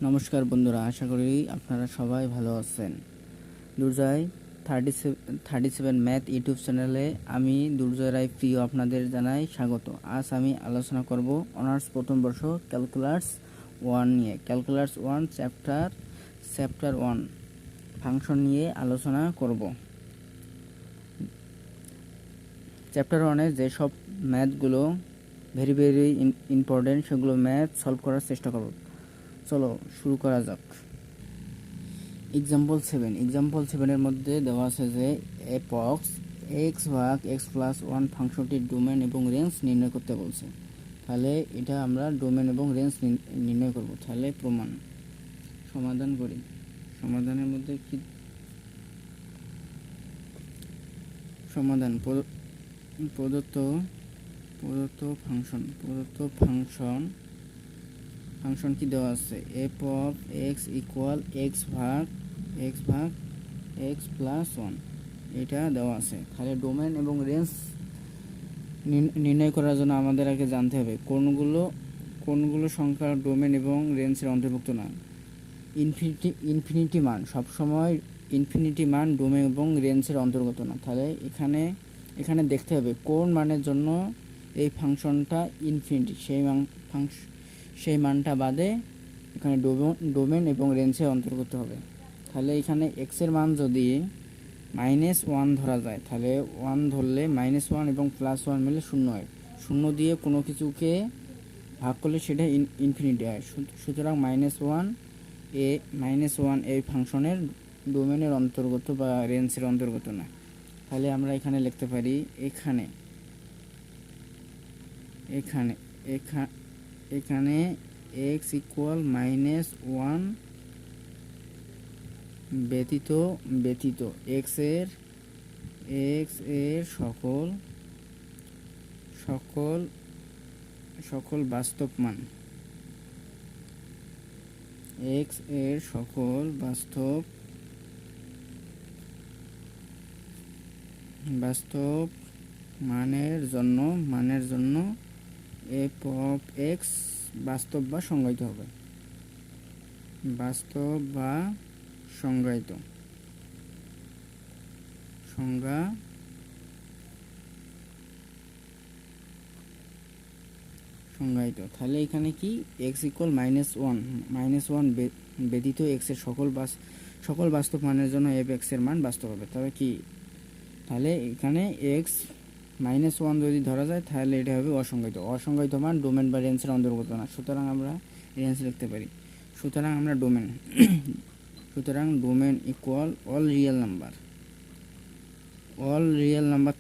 নমস্কার বন্ধুরা, আশা করি আপনারা সবাই ভালো আছেন। দুর্জয় 37 ম্যাথ ইউটিউব চ্যানেলে আমি দুর্জয় রায় প্রিয় আপনাদের জানাই স্বাগত। আজ আমি আলোচনা করব অনার্স প্রথম বর্ষ ক্যালকুলাস 1 নিয়ে। ক্যালকুলাস 1 চ্যাপ্টার 1 ফাংশন নিয়ে আলোচনা করব। চ্যাপ্টার 1-এ যেসব ম্যাথগুলো ভেরি ইম্পর্টেন্ট সেগুলো ম্যাথ সলভ করার চেষ্টা করব। চলো শুরু করা যাক। এক্সাম্পল 7 এর মধ্যে দেওয়া আছে যে এপক্স এক্স ভাগ এক্স প্লাস 1 ফাংশনটির ডোমেন এবং রেঞ্জ নির্ণয় করতে বলছে। তাহলে এটা আমরা ডোমেন এবং রেঞ্জ নির্ণয় করব। তাহলে প্রমাণ সমাধান করি। সমাধানের মধ্যে কি সমাধান প্রদত্ত ফাংশন কি দেওয়া আছে, F of x equal x ভাগ এক্স প্লাস 1 এটা দেওয়া আছে। তাহলে ডোমেন এবং রেঞ্জ নির্ণয় করার জন্য আমাদের আগে জানতে হবে কোনগুলো সংখ্যা ডোমেন এবং রেঞ্জের অন্তর্ভুক্ত না। ইনফিনিটি মান সবসময় ডোমেন এবং রেঞ্জের অন্তর্গত না। তাহলে এখানে দেখতে হবে কোন মানের জন্য এই ফাংশনটা ইনফিনিটি, সেই মানটা বাদে এখানে ডোমেন এবং রেঞ্জের অন্তর্গত হবে। তাহলে এখানে এক্সের মান যদি -1 ধরা যায়, তাহলে 1 ধরলে -1 এবং +1 মিলে 0 হয়। 0 দিয়ে কোনো কিছুকে ভাগ করলে সেটা ইনফিনিটি হয়। সুতরাং -1 এই ফাংশনের ডোমেনের অন্তর্গত বা রেঞ্জের অন্তর্গত না। তাহলে আমরা এখানে লিখতে পারি এখানে x ইকুয়াল -1 ব্যতীত x এর সকল বাস্তব মান, x এর সকল বাস্তব মানের জন্য এফ অফ এক্স বাস্তব বা সংজ্ঞায়িত হবে। সংজ্ঞায়িত। তাহলে এখানে কি x ইকুয়াল -1 ব্যতীত x এর সকল বাস্তব মানের জন্য এফ এক্স এর মান বাস্তব হবে। তাহলে এখানে x -1 যদি ধরা যায় তাহলে এটা হবে অসংজ্ঞায়িত মান, ডোমেন বা রেঞ্জের অন্তর্গত না। সুতরাং আমরা রেঞ্জ লিখতে পারি। সুতরাং domain equal all real number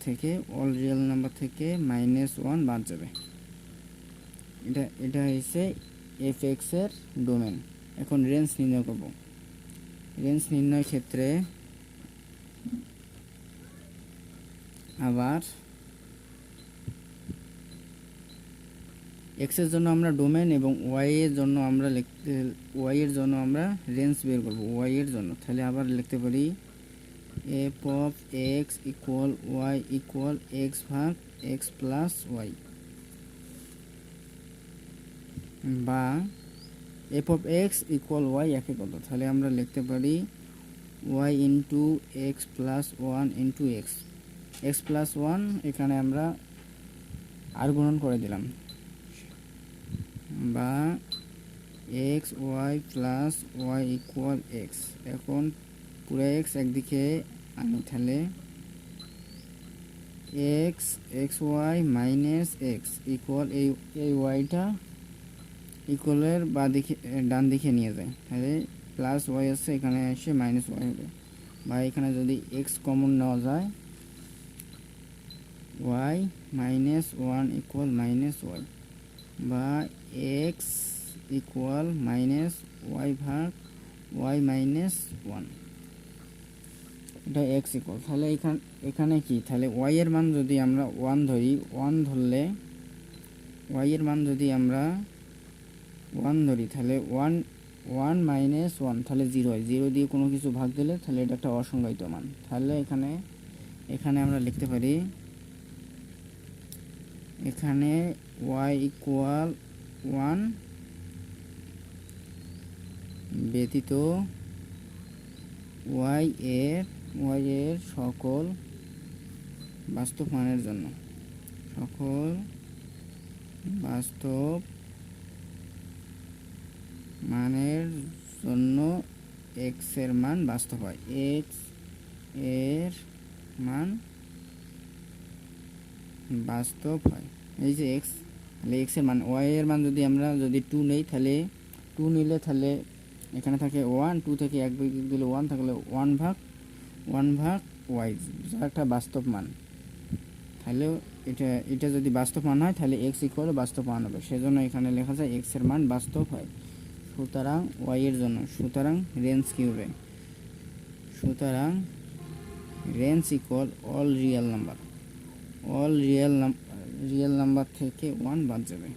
থেকে -1 বাদ যাবে। এটা হচ্ছে এফ এক্স এর ডোমেন। এখন রেঞ্জ নির্ণয় করব। রেঞ্জ নির্ণয়ের ক্ষেত্রে আবার এক্স এর জন্য আমরা ডোমেন এবং ওয়াই এর জন্য আমরা রেঞ্জ বের করব ওয়াই এর জন্য। তাহলে আবার লিখতে পারি f of x equal y equal x ভাগ এক্স প্লাস ওয়াই, বা f of x equal y একই কথা। তাহলে আমরা লিখতে পারি y into x plus 1 into x plus 1 এখানে আমরা আর গুণন করে দিলাম, বা x y plus y equal x. এখন পুরো এক্স একদিকে আনি, তাহলে x y minus x equal এই ওয়াইটা ইকুয়ালের ডান দিকে নিয়ে যায়। তাহলে প্লাস ওয়াই আছে, এখানে এসে মাইনাস ওয়াই হবে। বা এখানে যদি এক্স কমন নেওয়া যায়, ওয়াই -1 ইকুয়াল -ওয়াই, বা এক্স ইকুয়াল -ওয়াই ভাগ ওয়াই -1, এটা এক্স ইকুয়াল। তাহলে এখানে কি, তাহলে ওয়াই এর মান যদি আমরা 1 ধরি, ধরলে ওয়াই এর মান যদি আমরা 1 ধরি, তাহলে 1 তাহলে 0 হয়। 0 দিয়ে কোনো কিছু ভাগ দিলে তাহলে এটা একটা অসংজ্ঞায়িত মান। তাহলে এখানে আমরা লিখতে পারি এখানে y ইকুয়াল 1 ব্যতীত ওয়াই এর সকল বাস্তব মানের জন্য সকল বাস্তব মানের জন্য এক্স এর মান বাস্তব হয়। এক্স এর মান বাস্তব হয়। এই যে এক্স, তাহলে এক্স এর মান, ওয়াই এর মান যদি আমরা যদি 2 নেই, তাহলে 2 নিলে তাহলে এখানে থাকে 1, 2 থেকে 1 বিয়োগ দিলে 1 থাকলে 1 ভাগ ওয়াই, যা একটা বাস্তব মান। তাহলে এটা যদি বাস্তব মান হয় তাহলে এক্স ইকুয়াল বাস্তব মান হবে, সেজন্য এখানে লেখা যায় এক্স এর মান বাস্তব হয়। সুতরাং ওয়াই এর জন্য, সুতরাং রেঞ্জ কী হবে? সুতরাং range equal all real number থেকে 1 বাদ যাবে,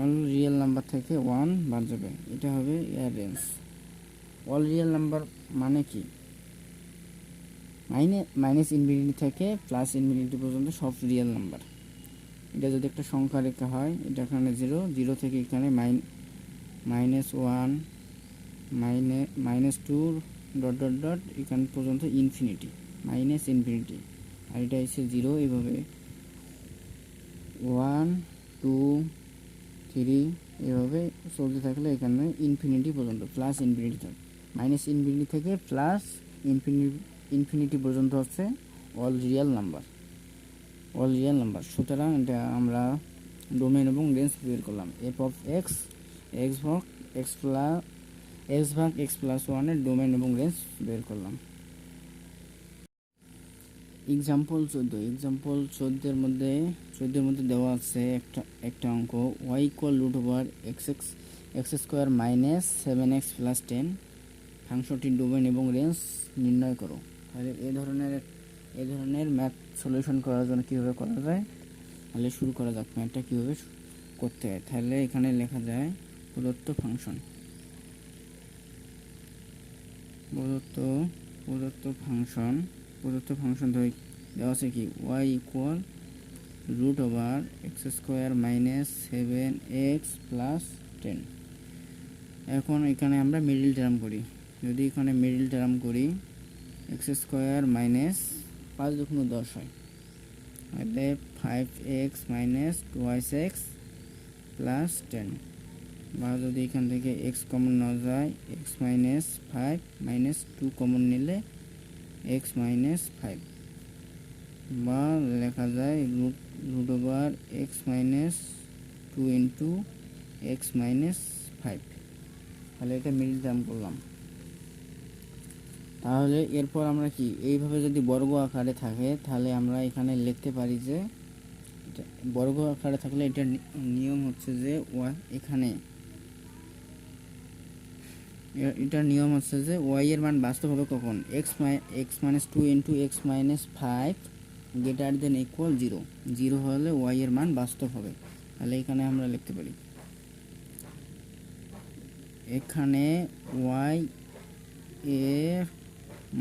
অল রিয়েল নাম্বার থেকে 1 বাদ যাবে, এটা হবে এর রেঞ্জ। অল রিয়েল নাম্বার মানে কি? মাইনাস ইনফিনিটি থেকে প্লাস ইনফিনিটি পর্যন্ত সব রিয়েল নাম্বার। এটা যদি একটা সংখ্যা রেখা হয়, এটা এখানে 0 থেকে এখানে -1 -2 ডট এখান পর্যন্ত ইনফিনিটি, মাইনাস ইনফিনিটি, আর এটা হচ্ছে 0, এইভাবে 1 2 3 এভাবে চলতে থাকলে এখানে ইনফিনিটি পর্যন্ত, প্লাস ইনফিনিটি থাকে, মাইনাস ইনফিনিটি থেকে প্লাস ইনফিনিটি পর্যন্ত হচ্ছে অল রিয়েল নাম্বার। সুতরাং এটা আমরা ডোমেন এবং রেঞ্জ বের করলাম। এফ অফ এক্স ভাগ এক্স প্লাস 1 এর ডোমেন এবং রেঞ্জ বের করলাম। এক্সাম্পল 14 এর মধ্যে দেওয়া আছে একটা অঙ্ক, y equal √x² minus 7x plus 10, ফাংশনটির ডোমেন এবং রেঞ্জ নির্ণয় করো। তাহলে এই ধরনের ম্যাথ সলিউশন করার জন্য কীভাবে করা যায়, তাহলে শুরু করা যাক। ম্যাথটা কীভাবে করতে হয়, তাহলে এখানে লেখা যায় প্রদত্ত ফাংশন ধরে দেওয়া আছে কি, y equal √x² minus 7x plus 10। এখন এখানে আমরা মিডল টার্ম করি, যদি এখানে মিডল টার্ম করি x² মাইনাস 5 × 10 হয়, তাহলে 5x মাইনাস 2x প্লাস 10, বা যদি এখান থেকে x কমন নেওয়া যায়, x মাইনাস 5 মাইনাস 2 কমন নিলে x মাইনাস 5, বা লেখা যায় √x minus 2 into x minus 5। তাহলে এটা মিডল টার্ম করলাম। তাহলে এরপর আমরা কি, এইভাবে যদি বর্গ আকারে থাকে তাহলে আমরা এখানে লিখতে পারি যে, বর্গ আকারে থাকলে এটার নিয়ম হচ্ছে যে এটার নিয়ম হচ্ছে যে ওয়াই এর মান বাস্তব হবে কখন, x minus 2 into x minus 5 greater than equal 0 হলে ওয়াই এর মান বাস্তব হবে। তাহলে এখানে আমরা লিখতে পারি, এখানে ওয়াই এর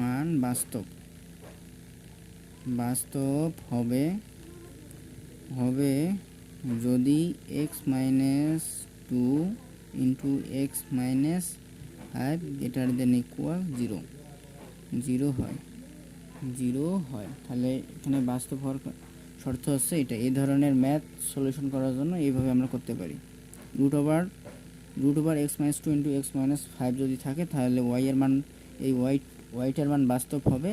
মান বাস্তব হবে যদি x minus 2 into x minus 5 greater than equal 0 হয়। তাহলে এখানে বাস্তব হওয়ার শর্ত হচ্ছে এটা। এই ধরনের ম্যাথ সলিউশন করার জন্য এইভাবে আমরা করতে পারি। √x minus 2 into x minus 5 যদি থাকে তাহলে ওয়াই এর মান, এই ওয়াইটার মান বাস্তব হবে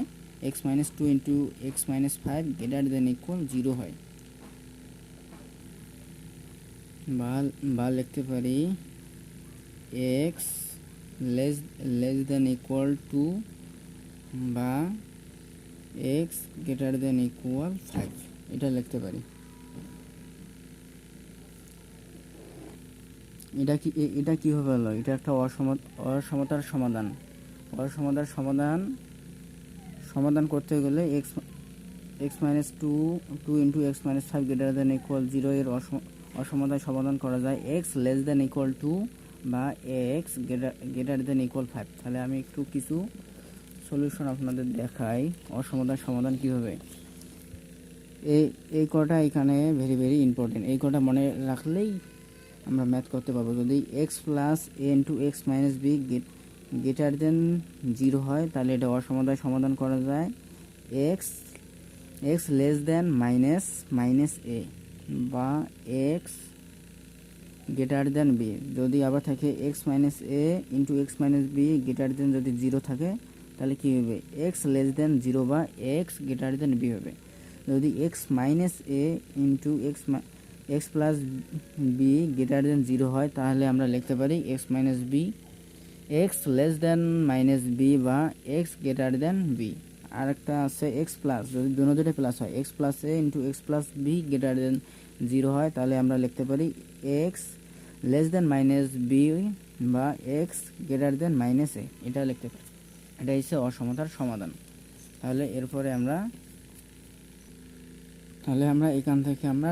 x minus 2 into x minus 5 greater than equal 0 হয়। বা লিখতে পারি x less than equal to বা x গ্রেটার দেন ইকুয়াল 5, এটা লিখতে পারি। এটা কীভাবে হলো, এটা একটা অসমতার সমাধান করতে গেলে x minus 2 into x minus 5 greater than equal 0 এর অসমতায় সমাধান করা যায় x less than equal to বা x গ্রেটার দেন ইকুয়াল 5। তাহলে আমি একটু কিছু সলিউশন আপনাদের দেখাই, অসমতার সমাধান কীভাবে। এই কটা এখানে ভেরি ইম্পর্টেন্ট, এই কটা মনে রাখলেই আমরা ম্যাথ করতে পারবো। যদি x plus a into x minus b greater than 0 হয় তাহলে এটা অসমতায় সমাধান করা যায় x x less than minus a বা এক্স গ্রেটার দেন বি। যদি আবার থাকে x minus a into x minus b greater than যদি 0 থাকে তাহলে কী হবে এক্স লেস দেন 0 বা এক্স গ্রেটার দেন বি হবে। যদি x minus a into x plus b greater than 0 হয় তাহলে আমরা লিখতে পারি x minus b x less than minus b বা এক্স গ্রেটার দেন বি। আর একটা আছে এক্স প্লাস, যদি দুটোটাই প্লাস হয় x plus a into x plus b greater than 0 হয় তাহলে আমরা লিখতে পারি x less than minus b বা x greater than minus a, এটা লিখতে পারি। এটা হচ্ছে অসমতার সমাধান। তাহলে এরপরে আমরা এখান থেকে আমরা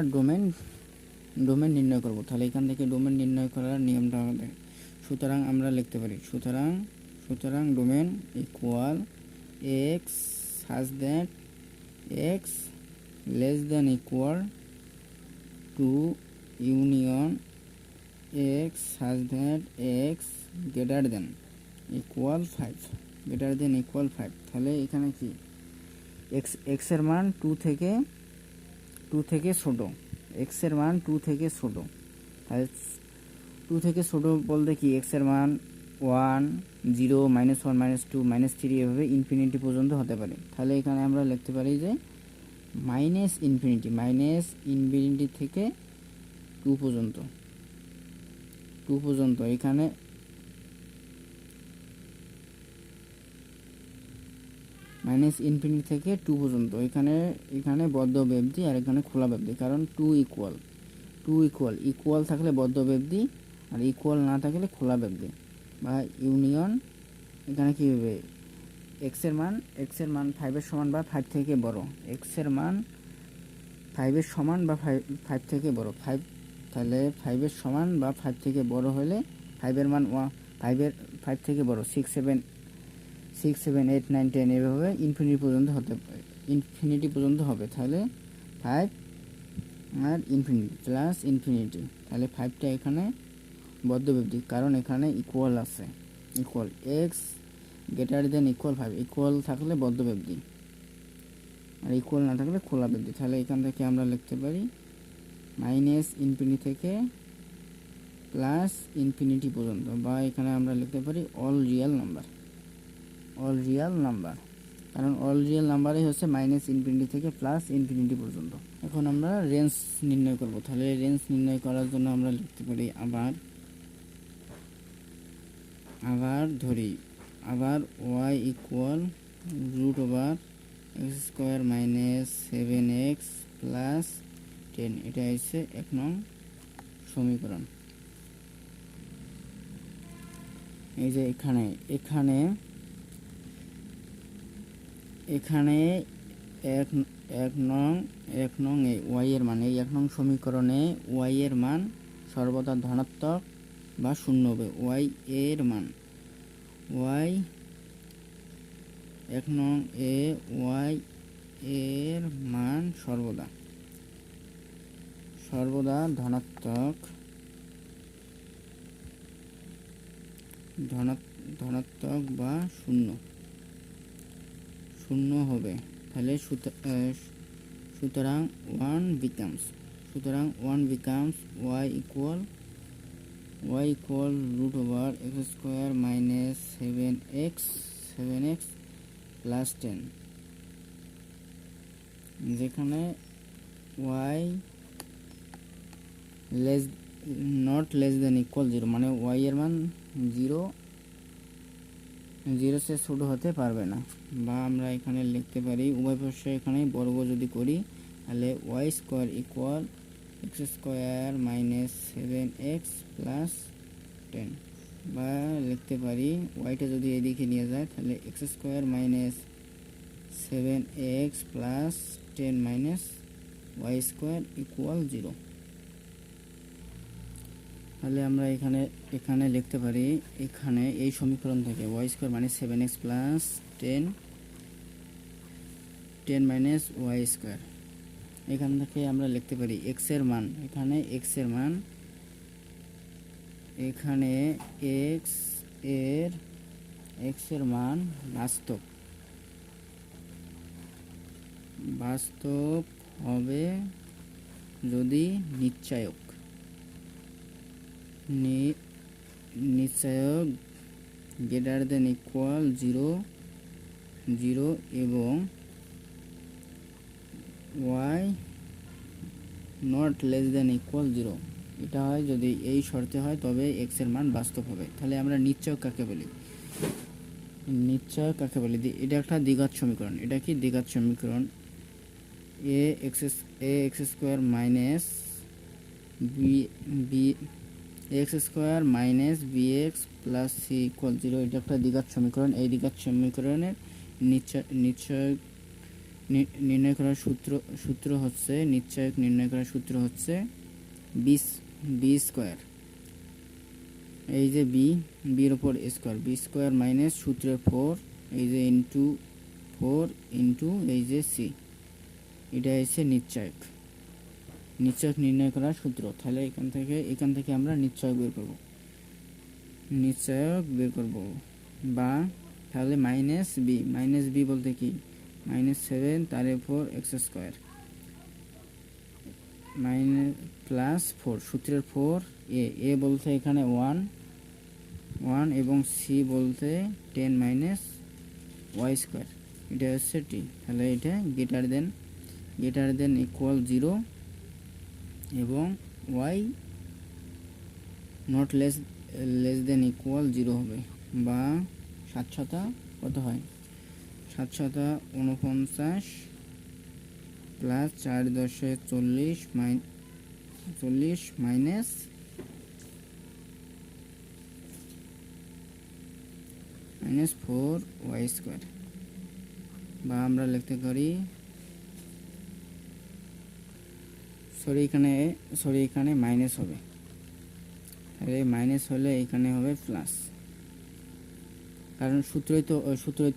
ডোমেন নির্ণয় করব। তাহলে এখান থেকে ডোমেন নির্ণয় করার নিয়মটা আমাদের, সুতরাং আমরা লিখতে পারি সুতরাং domain equal x such that x less than equal to union x such that x greater than equal 5 তাহলে এখানে কি এক্স এর মান 2 থেকে ছোট, এক্স এর মান 2 থেকে ছোট। তাহলে 2 থেকে ছোট বলতে কি এক্স এর মান 1 0 -1 -2 -3 এভাবে ইনফিনিটি পর্যন্ত হতে পারে। তাহলে এখানে আমরা লিখতে পারি যে মাইনাস ইনফিনিটি থেকে 2 পর্যন্ত এখানে মাইনাস ইনফিনিটি থেকে 2 পর্যন্ত এখানে বদ্ধ ব্যবধি আর এখানে খোলা ব্যবধি, কারণ 2 ইকুয়াল থাকলে বদ্ধ ব্যবধি আর ইকুয়াল না থাকলে খোলা ব্যবধি বা ইউনিয়ন। এখানে কী হবে এক্স এর মান 5 এর সমান বা 5 থেকে বড়, এক্স এর মান 5 এর সমান বা 5 থেকে বড়, 5 তাহলে 5 এর সমান বা 5 থেকে বড় হলে 5 এর মান 5 থেকে বড় 6 7 8 9 10 এভাবে ইনফিনিটি পর্যন্ত হবে। তাহলে 5 আর ইনফিনিটি প্লাস ইনফিনিটি, তাহলে 5টা এখানে বদ্ধ ব্যবধি, কারণ এখানে ইকুয়াল আছে, equal x greater than equal 5, equal থাকলে বদ্ধ ব্যবধি আর ইকুয়াল না থাকলে খোলা ব্যবধি। তাহলে এখান থেকে আমরা লিখতে পারি মাইনাস ইনফিনিটি থেকে প্লাস ইনফিনিটি পর্যন্ত, বা এখানে আমরা লিখতে পারি অল রিয়েল নাম্বার, কারণ অল রিয়েল নাম্বারই হচ্ছে মাইনাস ইনফিনিটি থেকে প্লাস ইনফিনিটি পর্যন্ত। এখন আমরা রেঞ্জ নির্ণয় করব। তাহলে রেঞ্জ নির্ণয় করার জন্য আমরা লিখতে পারি আবার y ইকুয়াল √(x² - 7x + 10), এটা হচ্ছে 1 নং সমীকরণ। এই যে এখানে এক নং y এর মান, এই 1 নং সমীকরণে y এর মান সর্বদা ধনাত্মক বা শূন্য হবে। y এর মান সর্বদা ধনাত্মক বা শূন্য হবে। তাহলে সুতরাং 1 becomes y equal √(x² - 7x + 10), যেখানে y not less than equal 0, মানে y এর মান 0 সে ছোট হতে পারবে না। বা আমরা এখানে লিখতে পারি উভয় পাশে এখানে বর্গ যদি করি তাহলে y² ইকুয়াল x² - 7x + 10, বা লিখতে পারি ওয়াইটা যদি এদিকে নিয়ে যায় তাহলে x² - 7x + 10 - y² ইকুয়াল 0। তাহলে আমরা এখানে লিখতে পারি, এখানে এই সমীকরণ থেকে y² - 7x + 10 - y², এখান থেকে আমরা লিখতে পারি x এর মান, এখানে x এর মান এখানে x এর মান বাস্তব হবে যদি নিশ্চায়ক গ্রেটার দেন ইকুয়াল 0 এবং y not less than equal 0। এটা হয় যদি এই শর্তে হয় তবে x এর মান বাস্তব হবে। তাহলে আমরা নিশ্চয়ক কাকে বলি? এটা একটা দ্বিঘাত সমীকরণ। এটা কি দ্বিঘাত সমীকরণ? ax square minus ax square minus bx plus c equal 0। এটা একটা দ্বিঘাত সমীকরণ। এই দ্বিঘাত সমীকরণের নিশ্চয়ক নির্ণয় করার সূত্র হচ্ছে বি স্কোয়ার। এই যে বির উপর স্কোয়ার, বি স্কোয়ার মাইনাস সূত্রের 4, এই যে ইন্টু 4 ইন্টু এই যে সি। এটা হচ্ছে নিশ্চয়ক নির্ণয় করার সূত্র। তাহলে এখান থেকে আমরা নিশ্চয়ক বের করব বা তাহলে মাইনাস বি বলতে কি -7 তার উপর এক্স স্কোয়ার মাইনাস প্লাস 4 সূত্রের 4 এ বলতে এখানে 1 এবং সি বলতে 10 মাইনাস ওয়াই স্কোয়ার। এটা হচ্ছে টি। তাহলে এটা গ্রেটার দেন ইকুয়াল 0 এবং y not less than equal 0 হবে। বা 7 কত হয়? 7 প্লাস 4 10 40 মাইনাস -4y স্কোয়ার। বা আমরা লিখতে পারি এখানে মাইনাস হবে। তাহলে মাইনাস হলে এখানে হবে প্লাস, কারণ সূত্রই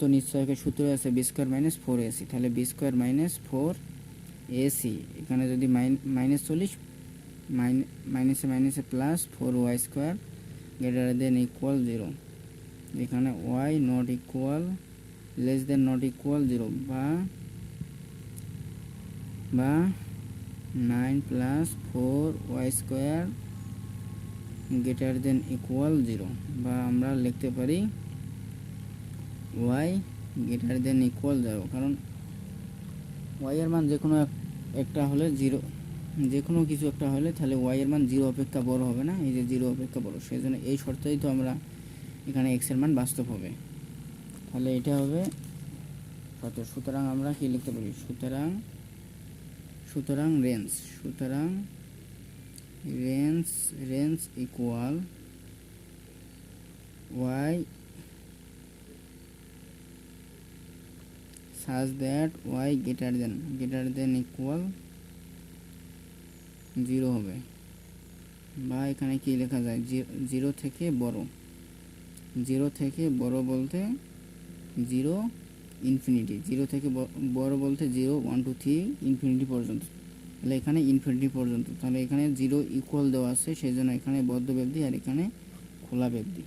তো নিশ্চয়কের সূত্র আছে বি স্কোয়ার মাইনাস 4ac। তাহলে বি স্কোয়ার মাইনাস 4ac, এখানে যদি -40 মাইনাসে plus 4y square greater than equal 0। এখানে y not equal less than not equal 0 বা 9 plus 4y square greater than equal 0। বা আমরা লিখতে পারি y গ্রেটার দেন ইকুয়াল 0, কারণ y এর মান যে কোনো একটা হলে 0, যে কোনো কিছু একটা হলে তাহলে y এর মান 0 অপেক্ষা বড় হবে না। এই যে 0 অপেক্ষা বড়, সেই জন্য এই শর্তেই তো আমরা এখানে x এর মান বাস্তব হবে। তাহলে এটা হবে সত্য। সুতরাং আমরা কি লিখতে পারি? সুতরাং range equal y such that y greater than equal 0 হবে। বা এখানে কি লেখা যায়? 0 থেকে বড় বলতে 0 ইনফিনিটি, 0 থেকে বড় বলতে 0 1 2 3 ইনফিনিটি পর্যন্ত। তাহলে এখানে ইনফিনিটি পর্যন্ত, তাহলে এখানে 0 ইকুয়াল দেওয়া আছে, সেই জন্য এখানে বদ্ধ ব্যবধি আর এখানে খোলা ব্যবধি।